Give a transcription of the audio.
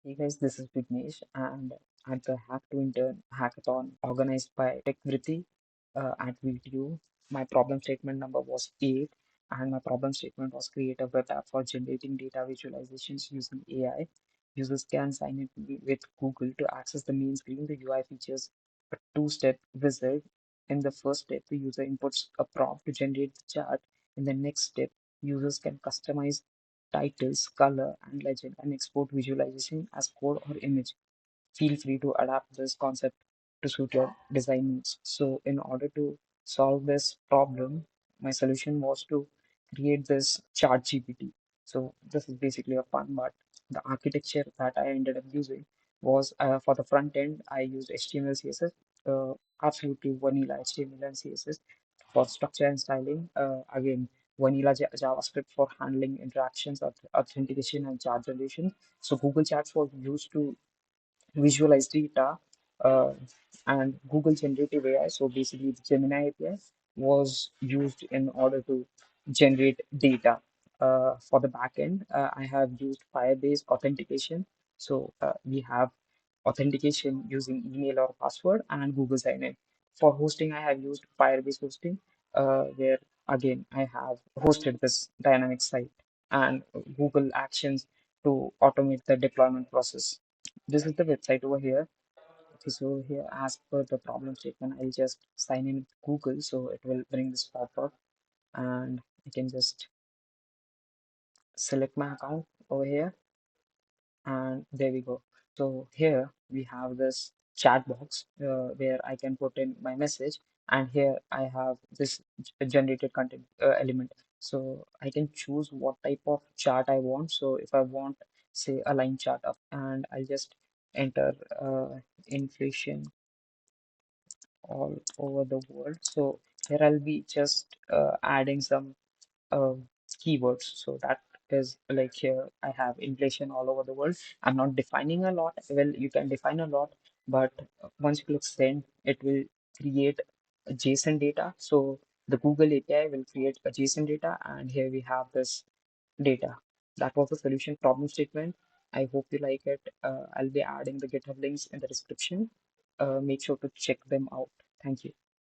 Hey guys, this is Vignesh, and at the Hack to Intern hackathon organized by TechVriti at VTU, my problem statement number was 8, and my problem statement was create a web app for generating data visualizations using AI. Users can sign in with Google to access the main screen. The UI features a two-step wizard. In the first step, the user inputs a prompt to generate the chart. In the next step, users can customize titles, color, and legend, and export visualization as code or image. Feel free to adapt this concept to suit your design needs. So, in order to solve this problem, my solution was to create this chart GPT. So, this is basically a fun, but the architecture that I ended up using was for the front end, I used HTML, CSS, absolutely vanilla HTML and CSS for structure and styling. Again, vanilla JavaScript for handling interactions, authentication, and chart generation. So Google Charts was used to visualize data uh, and Google Generative AI. So basically, the Gemini API was used in order to generate data. For the backend, I have used Firebase authentication. So we have authentication using email or password and Google sign-in. For hosting, I have used Firebase hosting, where again I have hosted this dynamic site and Google Actions to automate the deployment process. This is the website over here. Okay, so here, as per the problem statement, I'll just sign in with Google, so it will bring this pop-up, and I can just select my account over here, and there we go. So here we have this chat box where I can put in my message, and here I have this generated content element. So I can choose what type of chart I want. So if I want, say, a line chart up, and I'll just enter inflation all over the world. So here I'll be just adding some uh, keywords. So that is like here I have inflation all over the world. I'm not defining a lot. Well, you can define a lot, but once you click send, it will create a JSON data. So the Google API will create a JSON data, and here we have this data. That was the solution problem statement. I hope you like it. I'll be adding the GitHub links in the description. Make sure to check them out. Thank you.